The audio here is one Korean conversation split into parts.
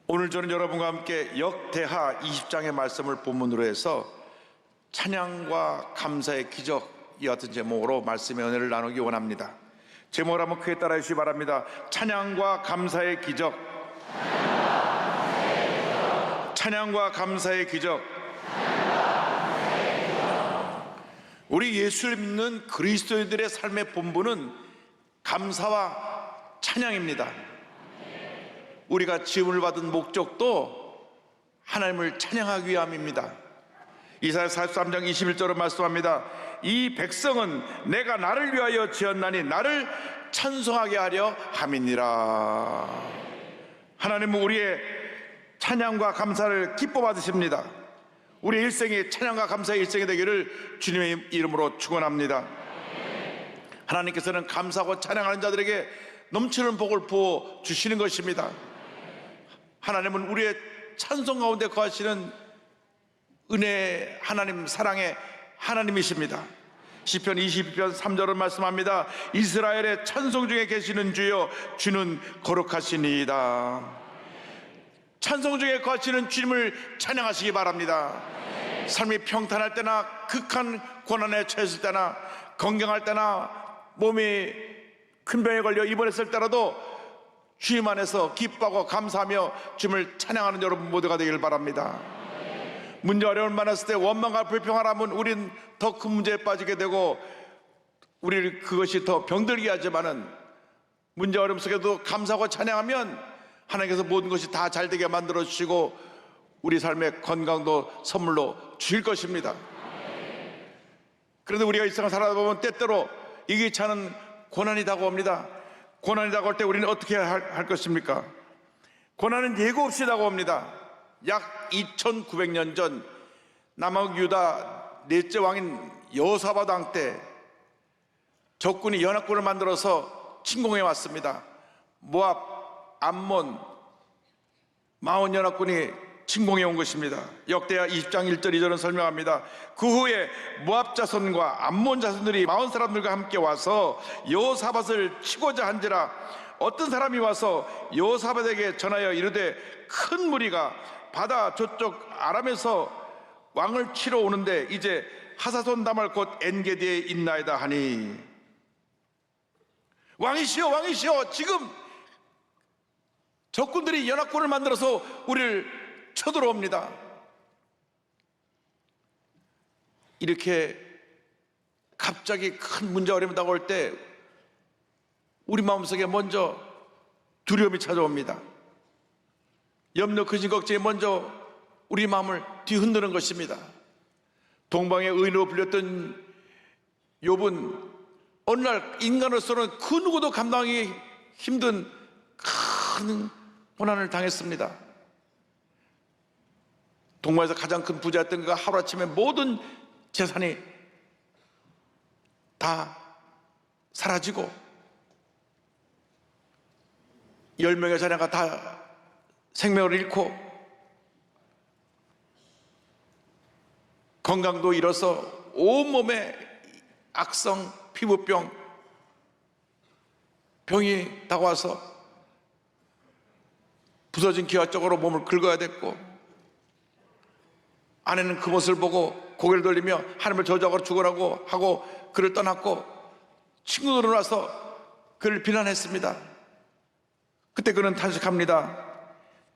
오늘 저는 여러분과 함께 역대하 20장의 말씀을 본문으로 해서 찬양과 감사의 기적 이 같은 제목으로 말씀의 은혜를 나누기 원합니다. 제목을 한번 크게 따라해 주시기 바랍니다. 찬양과 감사의 기적. 찬양과 감사의 기적. 우리 예수를 믿는 그리스도인들의 삶의 본분은 감사와 찬양입니다. 우리가 지음을 받은 목적도 하나님을 찬양하기 위함입니다. 이사야 43장 21절로 말씀합니다. 이 백성은 내가 나를 위하여 지었나니 나를 찬송하게 하려 함이니라. 하나님은 우리의 찬양과 감사를 기뻐 받으십니다. 우리의 일생이 찬양과 감사의 일생이 되기를 주님의 이름으로 축원합니다. 하나님께서는 감사하고 찬양하는 자들에게 넘치는 복을 부어 주시는 것입니다. 하나님은 우리의 찬송 가운데 거하시는 은혜의 하나님, 사랑의 하나님이십니다. 시편 22편 3절을 말씀합니다. 이스라엘의 찬송 중에 계시는 주여, 주는 거룩하시니이다. 찬송 중에 거하시는 주님을 찬양하시기 바랍니다. 삶이 평탄할 때나 극한 고난에 처했을 때나 건강할 때나 몸이 큰 병에 걸려 입원했을 때라도 주님 안에서 기뻐하고 감사하며 주님을 찬양하는 여러분 모두가 되길 바랍니다. 문제 어려움을 만났을 때 원망과 불평을 하면 우린 더 큰 문제에 빠지게 되고 우리 그것이 더 병들게 하지만은 문제 어려움 속에도 감사하고 찬양하면 하나님께서 모든 것이 다 잘되게 만들어 주시고 우리 삶의 건강도 선물로 주실 것입니다. 그런데 우리가 이 세상을 살아다 보면 때때로 이기지 않은 고난이 다가옵니다. 고난이 다가올 때 우리는 어떻게 할 것입니까? 고난은 예고 없이 다가옵니다. 약 2900년 전 남왕 유다 넷째 왕인 여호사밧 왕 때 적군이 연합군을 만들어서 침공해 왔습니다. 모압, 암몬, 마온 연합군이 침공해 온 것입니다. 역대하 20장 1절 2절은 설명합니다. 그 후에 모압 자손과 암몬 자손들이 마온 사람들과 함께 와서 여호사밧을 치고자 한지라 어떤 사람이 와서 여호사밧에게 전하여 이르되 큰 무리가 바다 저쪽 아람에서 왕을 치러 오는데 이제 하사손 다말 곧 엔게디에 있나이다 하니, 왕이시여 왕이시여, 지금 적군들이 연합군을 만들어서 우리를 쳐들어옵니다. 이렇게 갑자기 큰 문제 어려움이 다가올 때 우리 마음속에 먼저 두려움이 찾아옵니다. 염려, 근심, 걱정이 먼저 우리 마음을 뒤흔드는 것입니다. 동방의 의인으로 불렸던 욥은 어느 날 인간으로서는 그 누구도 감당하기 힘든 큰 고난을 당했습니다. 동방에서 가장 큰 부자였던 그가 하루아침에 모든 재산이 다 사라지고 10명의 자녀가 다 생명을 잃고 건강도 잃어서 온몸에 악성 피부병 병이 다가와서 부서진 기와 쪽으로 몸을 긁어야 됐고, 아내는 그 모습을 보고 고개를 돌리며 하나님을 저주하고 죽으라고 하고 그를 떠났고, 친구들은 와서 그를 비난했습니다. 그때 그는 탄식합니다.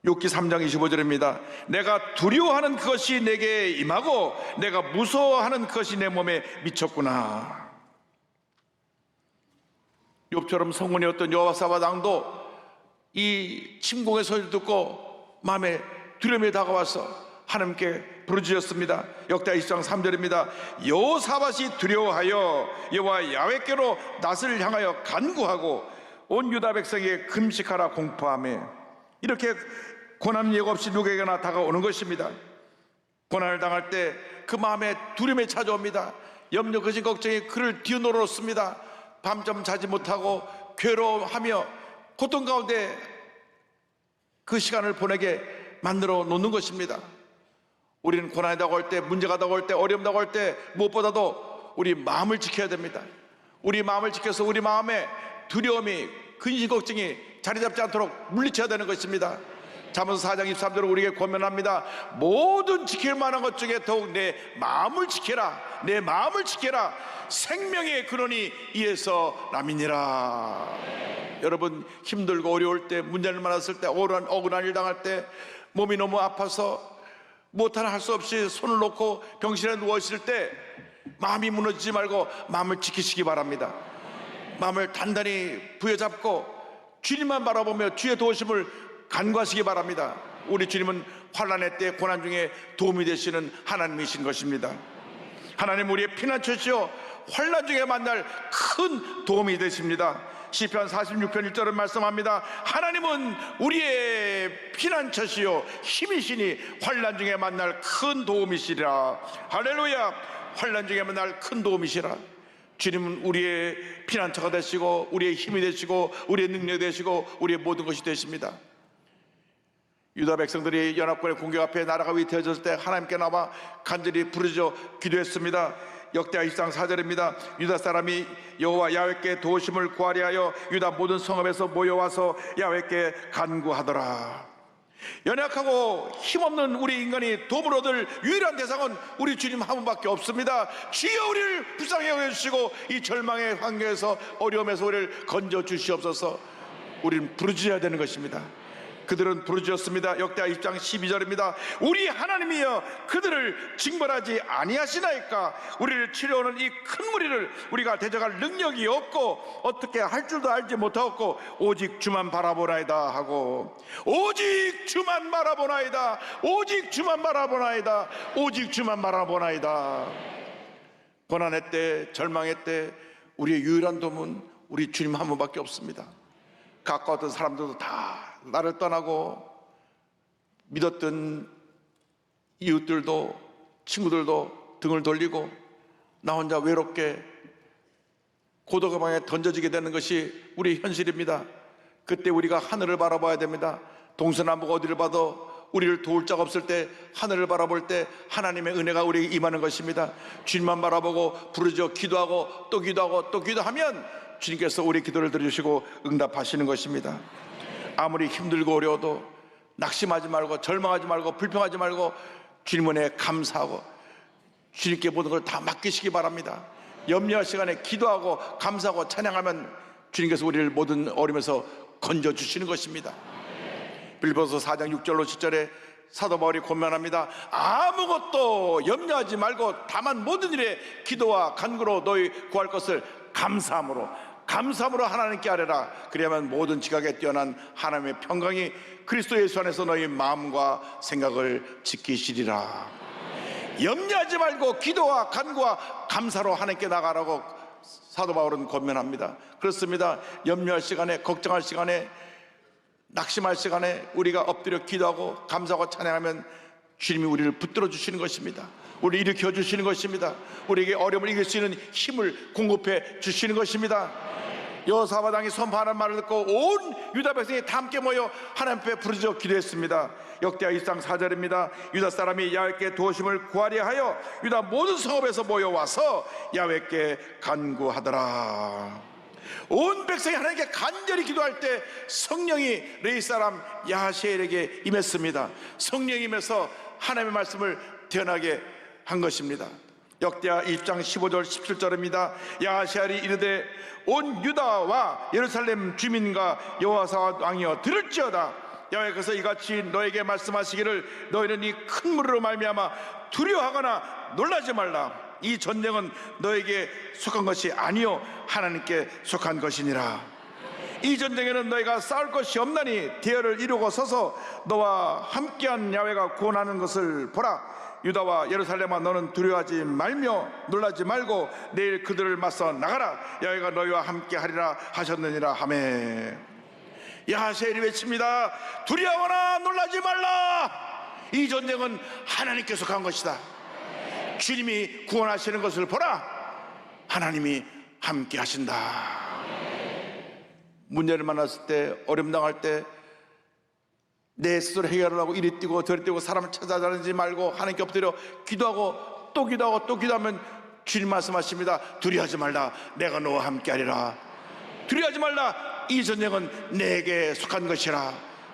욥기 3장 25절입니다. 내가 두려워하는 그것이 내게 임하고 내가 무서워하는 그것이 내 몸에 미쳤구나. 욥처럼 성문이었던 여호사밧 왕도 이 침공의 소리를 듣고 마음에 두려움이 다가와서 하나님께 부르짖었습니다. 역대하 20장 3절입니다. 여호사밧이 두려워하여 여호와 야훼께로 낯을 향하여 간구하고 온 유다 백성에게 금식하라 공포하며, 이렇게 고난 예고 없이 누구에게나 다가오는 것입니다. 고난을 당할 때 그 마음에 두려움이 찾아옵니다. 염려, 근심, 걱정이 그를 뒤흔들었습니다. 밤잠 자지 못하고 괴로워하며 고통 가운데 그 시간을 보내게 만들어 놓는 것입니다. 우리는 고난이 다가올 때, 문제가 다가올 때, 어려움 다가올 때 무엇보다도 우리 마음을 지켜야 됩니다. 우리 마음을 지켜서 우리 마음에 두려움이, 근심, 걱정이 자리 잡지 않도록 물리쳐야 되는 것입니다. 잠언서 4장 23절로 우리에게 권면합니다. 모든 지킬 만한 것 중에 더욱 내 마음을 지켜라. 내 마음을 지켜라. 생명의 근원이 이에서 남이니라. 여러분, 힘들고 어려울 때, 문제를 만났을 때, 억울한 일 당할 때, 몸이 너무 아파서 무엇하나 할 수 없이 손을 놓고 병실에 누워있을 때 마음이 무너지지 말고 마음을 지키시기 바랍니다. 마음을 단단히 부여잡고 주님만 바라보며 주의 도우심을 간구하시기 바랍니다. 우리 주님은 환난의 때, 고난 중에 도움이 되시는 하나님이신 것입니다. 하나님, 우리의 피난처시요 환난 중에 만날 큰 도움이 되십니다. 시편 46편 1절은 말씀합니다. 하나님은 우리의 피난처시요 힘이시니 환난 중에 만날 큰 도움이시라. 할렐루야. 환난 중에 만날 큰 도움이시라. 주님은 우리의 피난처가 되시고 우리의 힘이 되시고 우리의 능력이 되시고 우리의 모든 것이 되십니다. 유다 백성들이 연합군의 공격 앞에 나라가 위태해졌을 때 하나님께 나와 간절히 부르짖어 기도했습니다. 역대하 23장 4절입니다. 유다 사람이 여호와 야훼께 도우심을 구하려 하여 유다 모든 성읍에서 모여와서 야훼께 간구하더라. 연약하고 힘없는 우리 인간이 도움을 얻을 유일한 대상은 우리 주님 한 분밖에 없습니다. 주여 우리를 불쌍히 여겨주시고 이 절망의 환경에서, 어려움에서 우리를 건져 주시옵소서. 우리는 부르짖어야 되는 것입니다. 그들은 부르짖었습니다. 역대하 20장 12절입니다. 우리 하나님이여 그들을 징벌하지 아니하시나이까. 우리를 치려오는 이 큰 무리를 우리가 대적할 능력이 없고 어떻게 할 줄도 알지 못하고 오직 주만 바라보나이다 하고, 오직 주만 바라보나이다, 오직 주만 바라보나이다, 오직 주만 바라보나이다. 고난의 때, 절망의 때 우리의 유일한 도움은 우리 주님 한 분밖에 없습니다. 가까웠던 사람들도 다 나를 떠나고, 믿었던 이웃들도 친구들도 등을 돌리고 나 혼자 외롭게 고독의 방에 던져지게 되는 것이 우리의 현실입니다. 그때 우리가 하늘을 바라봐야 됩니다. 동서남북 어디를 봐도 우리를 도울 자가 없을 때 하늘을 바라볼 때 하나님의 은혜가 우리에게 임하는 것입니다. 주님만 바라보고 부르짖어 기도하고 또 기도하고 또 기도하면 주님께서 우리 기도를 들으시고 응답하시는 것입니다. 아무리 힘들고 어려워도 낙심하지 말고 절망하지 말고 불평하지 말고 주님 은혜에 감사하고 주님께 모든 걸 다 맡기시기 바랍니다. 염려할 시간에 기도하고 감사하고 찬양하면 주님께서 우리를 모든 어려움에서 건져주시는 것입니다. 빌립보서 4장 6절로 7절에 사도 바울이 권면합니다. 아무것도 염려하지 말고 다만 모든 일에 기도와 간구로 너희 구할 것을 감사함으로 하나님께 아뢰라. 그래야만 모든 지각에 뛰어난 하나님의 평강이 그리스도 예수 안에서 너희 마음과 생각을 지키시리라. 염려하지 말고 기도와 간구와 감사로 하나님께 나가라고 사도 바울은 권면합니다. 그렇습니다. 염려할 시간에, 걱정할 시간에, 낙심할 시간에 우리가 엎드려 기도하고 감사하고 찬양하면 주님이 우리를 붙들어 주시는 것입니다. 우리를 일으켜 주시는 것입니다. 우리에게 어려움을 이길 수 있는 힘을 공급해 주시는 것입니다. 여호사밧 왕이 선포하는 말을 듣고 온 유다 백성이 다 함께 모여 하나님 앞에 부르짖어 기도했습니다. 역대하 23장 4절입니다. 유다 사람이 야훼께 도우심을 구하려 하여 유다 모든 성읍에서 모여와서 야훼께 간구하더라. 온 백성이 하나님께 간절히 기도할 때 성령이 레위 사람 야하시엘에게 임했습니다. 성령이 임해서 하나님의 말씀을 태어나게 한 것입니다. 역대하 20장 15절 17절입니다. 야하시엘이 이르되 온 유다와 예루살렘 주민과 여호사밧 왕이여 들을지어다. 여호와께서 이같이 너에게 말씀하시기를 너희는 이 큰 무리로 말미암아 두려워하거나 놀라지 말라. 이 전쟁은 너에게 속한 것이 아니요 하나님께 속한 것이니라. 이 전쟁에는 너희가 싸울 것이 없나니 대열을 이루고 서서 너와 함께한 야훼가 구원하는 것을 보라. 유다와 예루살렘아 너는 두려워하지 말며 놀라지 말고 내일 그들을 맞서 나가라. 야훼가 너희와 함께하리라 하셨느니라 하매. 야하시엘이 외칩니다. 두려워하거나 놀라지 말라. 이 전쟁은 하나님께 속한 것이다. 주님이 구원하시는 것을 보라. 하나님이 함께 하신다. 문제를 만났을 때, 어려움 당할 때 내 스스로 해결을 하고 이리 뛰고 저리 뛰고 사람을 찾아다니지 말고 하나님께 엎드려 기도하고 또 기도하고 또 기도하면 주님 말씀하십니다. 두려워하지 말라. 내가 너와 함께 하리라. 두려워하지 말라. 이 전쟁은 내게 속한 것이라.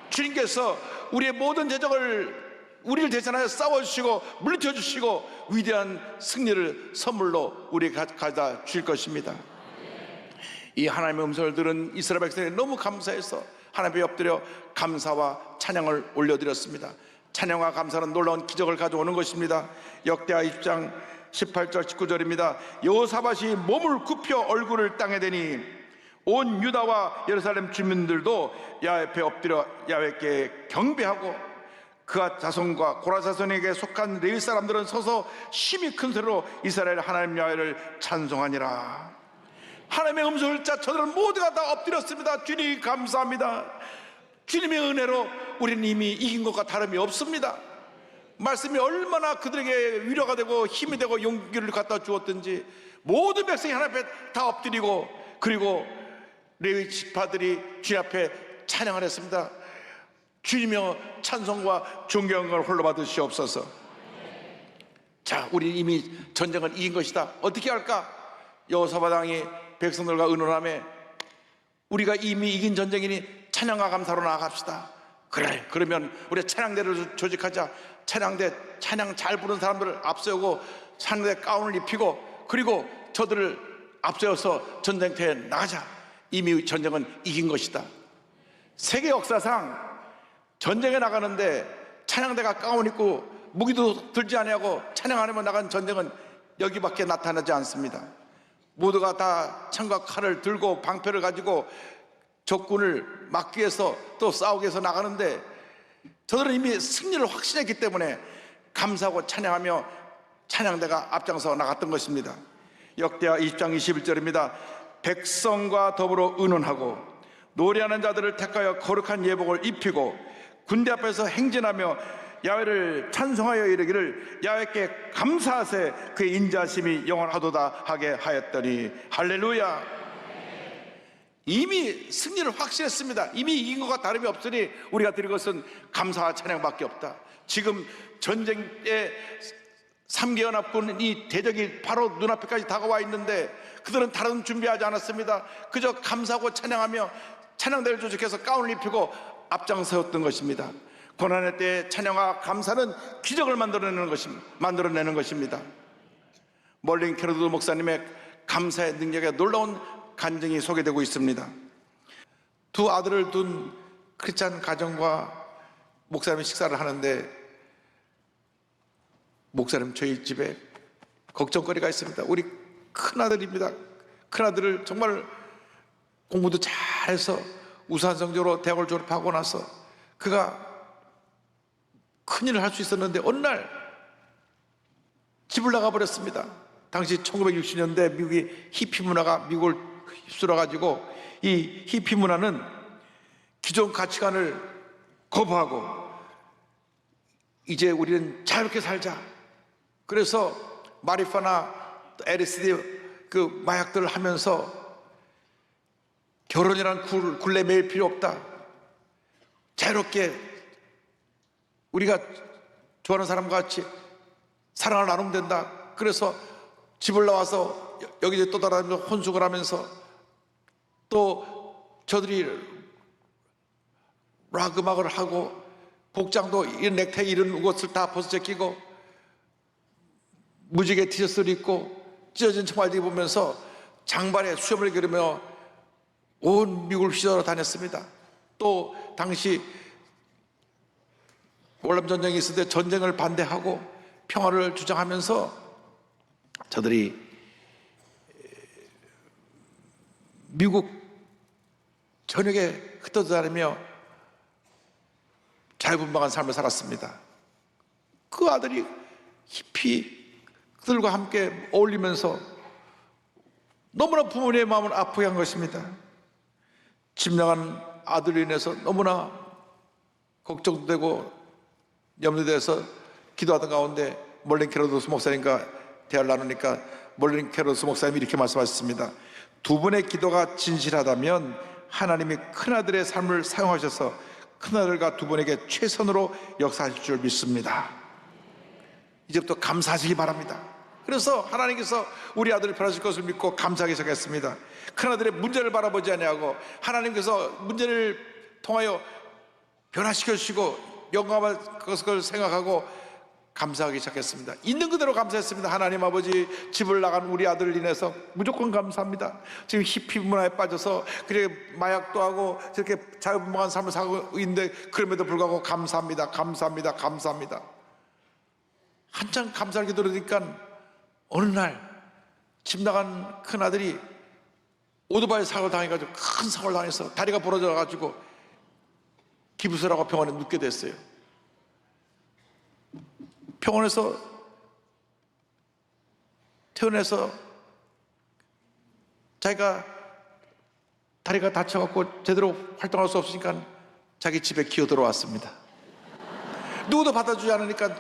주님께서 우리의 모든 대적을 우리를 대신하여 싸워주시고 물리쳐주시고 위대한 승리를 선물로 우리에게 가져다 주실 것입니다. 이 하나님의 음성을 들은 이스라엘 백성이 너무 감사해서 하나님께 엎드려 감사와 찬양을 올려드렸습니다. 찬양과 감사는 놀라운 기적을 가져오는 것입니다. 역대하 20장 18절 19절입니다. 여호사밧이 몸을 굽혀 얼굴을 땅에 대니 온 유다와 예루살렘 주민들도 야훼 앞에 엎드려 야훼께 경배하고 그가 자손과 고라 자손에게 속한 레위 사람들은 서서 심히 큰 소리로 이스라엘 하나님 야훼를 찬송하니라. 하나님의 음성을 듣자 저들은 모두가 다 엎드렸습니다. 주님 감사합니다. 주님의 은혜로 우리는 이미 이긴 것과 다름이 없습니다. 말씀이 얼마나 그들에게 위로가 되고 힘이 되고 용기를 갖다 주었든지 모든 백성이 하나님 앞에 다 엎드리고 그리고 레위 지파들이 주님 앞에 찬양을 했습니다. 주님여 찬송과 존경을 홀로 받으시옵소서. 자, 우리 이미 전쟁을 이긴 것이다. 어떻게 할까? 여호사밧 왕이 백성들과 의논하며 우리가 이미 이긴 전쟁이니 찬양과 감사로 나아갑시다. 그래, 그러면 우리 찬양대를 조직하자. 찬양대 찬양 잘 부르는 사람들을 앞세우고 찬양대 가운을 입히고 그리고 저들을 앞세워서 전쟁터에 나가자. 이미 전쟁은 이긴 것이다. 세계 역사상 전쟁에 나가는데 찬양대가 가운 입고 무기도 들지 아니하고 찬양 안 하면 나간 전쟁은 여기밖에 나타나지 않습니다. 모두가 다 창과 칼을 들고 방패를 가지고 적군을 막기 위해서 또 싸우기 위해서 나가는데 저들은 이미 승리를 확신했기 때문에 감사하고 찬양하며 찬양대가 앞장서 나갔던 것입니다. 역대하 20장 21절입니다. 백성과 더불어 의논하고 노래하는 자들을 택하여 거룩한 예복을 입히고 군대 앞에서 행진하며 야훼를 찬송하여 이르기를 야훼께 감사하세 그의 인자심이 영원하도다 하게 하였더니 할렐루야. 이미 승리를 확신했습니다. 이미 이긴 것과 다름이 없으니 우리가 드릴 것은 감사와 찬양밖에 없다. 지금 전쟁의 3개 연합군이 대적이 바로 눈앞에까지 다가와 있는데 그들은 다른 준비하지 않았습니다. 그저 감사하고 찬양하며 찬양대를 조직해서 가운을 입히고 앞장서었던 것입니다. 고난의 때에 찬양과 감사는 기적을 만들어내는 것입니다. 멀린 캐러드 목사님의 감사의 능력에 놀라운 간증이 소개되고 있습니다. 두 아들을 둔 크리스찬 가정과 목사님이 식사를 하는데 목사님 저희 집에 걱정거리가 있습니다. 우리 큰아들입니다. 큰아들을 정말 공부도 잘해서 우수한 성적으로 대학을 졸업하고 나서 그가 큰일을 할 수 있었는데 어느 날 집을 나가버렸습니다. 당시 1960년대 미국이 히피 문화가 미국을 휩쓸어가지고 이 히피 문화는 기존 가치관을 거부하고 이제 우리는 자유롭게 살자. 그래서 마리파나 LSD 그 마약들을 하면서 결혼이란 굴레 매일 필요 없다. 자유롭게 우리가 좋아하는 사람과 같이 사랑을 나누면 된다. 그래서 집을 나와서 여기저기 또 돌아다니면서 혼숙을 하면서 또 저들이 락 음악을 하고 복장도 이런 넥타이 이런 옷을 다 벗어 끼고 무지개 티셔츠를 입고 찢어진 청바지 입으면서 장발에 수염을 기르며 온 미국을 휘저어 다녔습니다. 또 당시 월남 전쟁이 있을 때 전쟁을 반대하고 평화를 주장하면서 저들이 미국 전역에 흩어다니며 자유분방한 삶을 살았습니다. 그 아들이 히피들과 함께 어울리면서 너무나 부모님의 마음을 아프게 한 것입니다. 집명한 아들로 인해서 너무나 걱정되고 염려돼서 기도하던 가운데 멀린 캐로도스 목사님과 대화를 나누니까 멀린 캐로도스 목사님이 이렇게 말씀하셨습니다. 두 분의 기도가 진실하다면 하나님이 큰아들의 삶을 사용하셔서 큰아들과 두 분에게 최선으로 역사하실 줄 믿습니다. 이제부터 감사하시기 바랍니다. 그래서 하나님께서 우리 아들을 변하실 것을 믿고 감사하기 시작했습니다. 큰아들의 문제를 바라보지 아니하고 하나님께서 문제를 통하여 변화시켜 주시고 영광을 그것을 생각하고 감사하기 시작했습니다. 있는 그대로 감사했습니다. 하나님 아버지, 집을 나간 우리 아들을 인해서 무조건 감사합니다. 지금 히피 문화에 빠져서 그렇게 마약도 하고 저렇게 자유분방한 삶을 살고 있는데 그럼에도 불구하고 감사합니다. 감사합니다. 감사합니다. 한참 감사를 기도하니까 어느 날 집 나간 큰아들이 오토바이 사고를 당해가지고 큰 사고를 당해서 다리가 부러져가지고 기부스라고 병원에 눕게 됐어요. 병원에서 퇴원해서 자기가 다리가 다쳐갖고 제대로 활동할 수 없으니까 자기 집에 기어 들어왔습니다. 누구도 받아주지 않으니까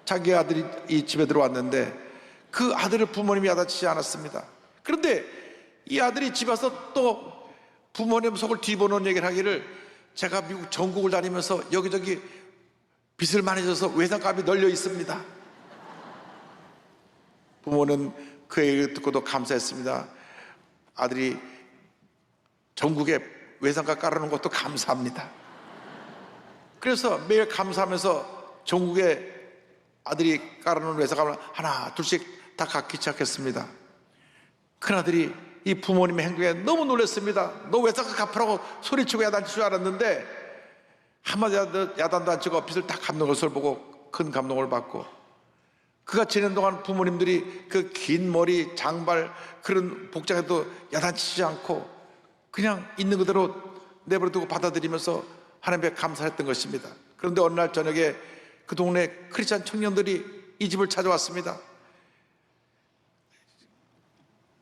자기 아들이 이 집에 들어왔는데 그 아들을 부모님이 야단치지 않았습니다. 그런데 이 아들이 집에 와서 또 부모님 속을 뒤집어놓은 얘기를 하기를, 제가 미국 전국을 다니면서 여기저기 빚을 많이 져서 외상값이 널려 있습니다. 부모는 그 얘기를 듣고도 감사했습니다. 아들이 전국에 외상값 깔아놓은 것도 감사합니다. 그래서 매일 감사하면서 전국에 아들이 깔아놓은 외상값을 하나 둘씩 다 갚기 시작했습니다. 큰아들이 이 부모님의 행동에 너무 놀랐습니다. 너 외상값 갚으라고 소리치고 야단칠 줄 알았는데 한마디 야단도 안 치고 빚을 다 갚는 것을 보고 큰 감동을 받고, 그가 지낸 동안 부모님들이 그 긴 머리, 장발 그런 복장에도 야단치지 않고 그냥 있는 그대로 내버려두고 받아들이면서 하나님께 감사했던 것입니다. 그런데 어느 날 저녁에 그 동네 크리스찬 청년들이 이 집을 찾아왔습니다.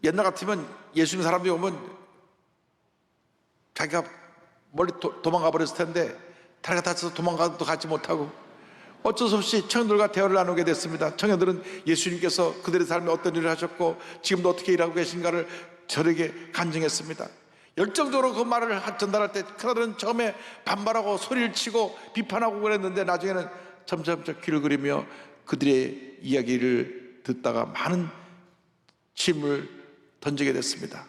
옛날 같으면 예수 믿는 사람들이 오면 자기가 멀리 도망가 버렸을 텐데 다리가 다쳐서 도망가도 가지 못하고 어쩔 수 없이 청년들과 대화를 나누게 됐습니다. 청년들은 예수님께서 그들의 삶에 어떤 일을 하셨고 지금도 어떻게 일하고 계신가를 저에게 간증했습니다. 열정적으로 그 말을 전달할 때 큰아들은 처음에 반발하고 소리를 치고 비판하고 그랬는데 나중에는 점점 귀를 그리며 그들의 이야기를 듣다가 많은 질문을 던지게 됐습니다.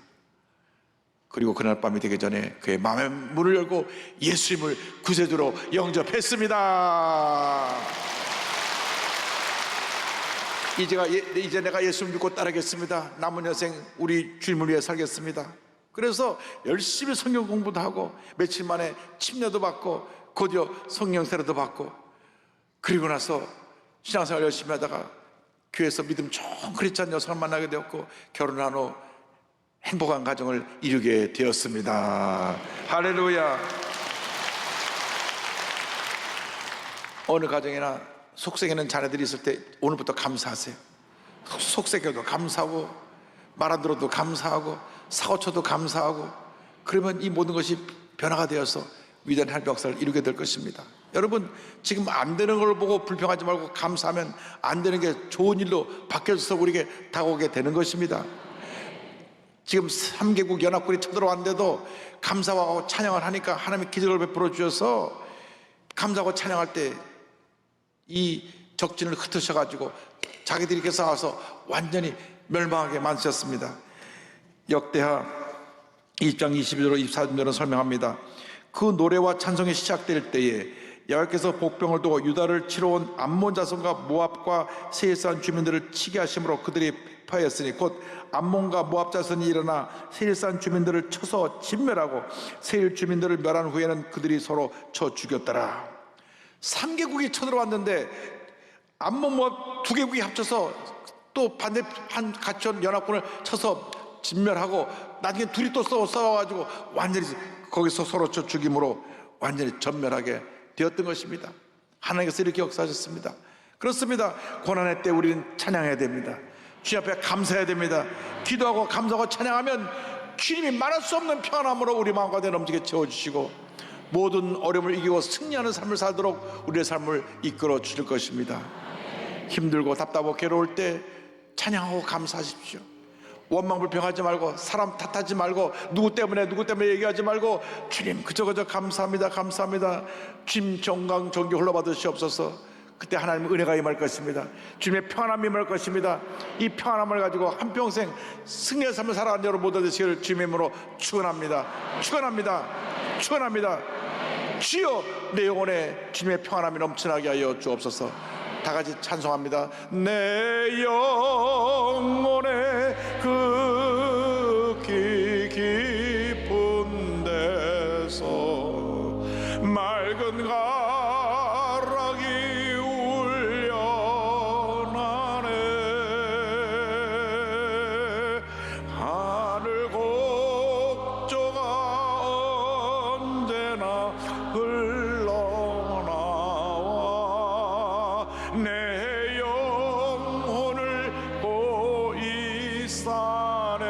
그리고 그날 밤이 되기 전에 그의 마음의 문을 열고 예수님을 구세주로 영접했습니다. 이제 내가 예수를 믿고 따르겠습니다. 남은 여생 우리 주님을 위해 살겠습니다. 그래서 열심히 성경 공부도 하고 며칠 만에 침례도 받고 곧이어 성령 세례도 받고, 그리고 나서 신앙생활 열심히 하다가 교회에서 믿음 좋은 크리스찬 여성을 만나게 되었고 결혼한 후 행복한 가정을 이루게 되었습니다. 할렐루야. 어느 가정이나 속썩이는 자녀들이 있을 때 오늘부터 감사하세요. 속썩여도 감사하고 말 안 들어도 감사하고 사고쳐도 감사하고, 그러면 이 모든 것이 변화가 되어서 위대한 하나님의 역사를 이루게 될 것입니다. 여러분, 지금 안 되는 걸 보고 불평하지 말고 감사하면 안 되는 게 좋은 일로 바뀌어져서 우리에게 다가오게 되는 것입니다. 지금 3개국 연합군이 쳐들어왔는데도 감사하고 찬양을 하니까 하나님이 기적을 베풀어 주셔서 감사하고 찬양할 때 이 적진을 흩으셔가지고 자기들이 싸워서 완전히 멸망하게 만드셨습니다. 역대하 20장 22절로 24절은 설명합니다. 그 노래와 찬송이 시작될 때에 여호와께서 복병을 두고 유다를 치러 온 암몬 자손과 모압과 세일산 주민들을 치게 하심으로 그들이 패하였으니 곧 암몬과 모압 자손이 일어나 세일산 주민들을 쳐서 진멸하고 세일 주민들을 멸한 후에는 그들이 서로 쳐 죽였더라. 3개국이 쳐들어왔는데 암몬 모압 2개국이 합쳐서 또 반대한 가천 연합군을 쳐서 진멸하고 나중에 둘이 또 싸워가지고 완전히 거기서 서로 쳐 죽임으로 완전히 전멸하게 되었던 것입니다. 하나님께서 이렇게 역사하셨습니다. 그렇습니다. 고난의 때 우리는 찬양해야 됩니다. 주님 앞에 감사해야 됩니다. 기도하고 감사하고 찬양하면 주님이 말할 수 없는 평안함으로 우리 마음과 내 넘치게 채워주시고 모든 어려움을 이기고 승리하는 삶을 살도록 우리의 삶을 이끌어 주실 것입니다. 힘들고 답답하고 괴로울 때 찬양하고 감사하십시오. 원망불평하지 말고 사람 탓하지 말고 누구 때문에 얘기하지 말고 주님 그저 감사합니다. 감사합니다. 주님 정강 존귀 홀로 받으시옵소서. 그때 하나님의 은혜가 임할 것입니다. 주님의 평안함이 임할 것입니다. 이 평안함을 가지고 한평생 승리의 삶을 살아가는 여러분 모두 되시기를 주님의 이름으로 축원합니다. 축원합니다. 축원합니다. 주여 내 영혼에 주님의 평안함이 넘쳐나게 하여 주옵소서. 다 같이 찬송합니다. 내 영혼에 그 깊은 데서 맑은 가락이 울려나네. 하늘 곡조가 언제나 흘러나와 내 영혼을 보이 싸네.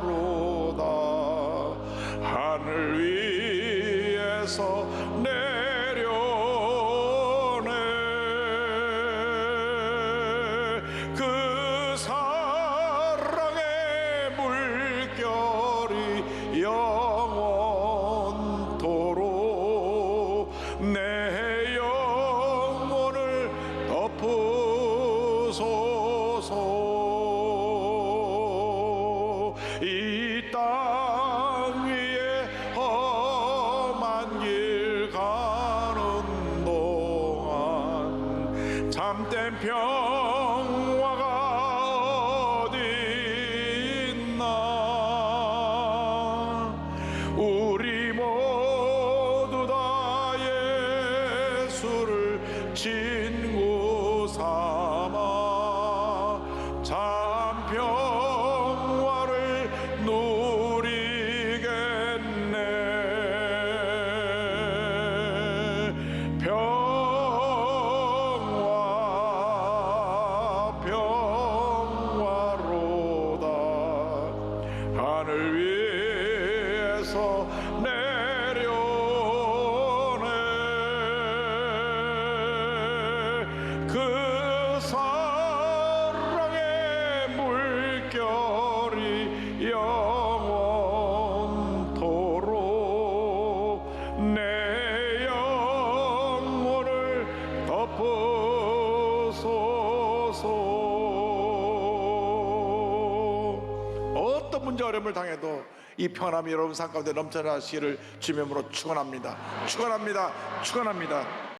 평화로다. 하늘 위에서 내려오네. 그 사랑의 물결이 영원토록 내 영혼을 덮으소서. 이 땅 위에 험한 길 가는 동안 참된 평화가 어디 있나. 우리 모두 다 예수를 친구 삼아 참 평화를 누리겠네. 평화로다. 하늘 위에서 내려오네. 그 사랑의 물결이 영원토록 내 영혼을 덮으소서. 어떤 문제 어려움을 당해도 이 평안함이 여러분 삶 가운데 넘쳐나시기를 주님으로 축원합니다. 축원합니다. 축원합니다.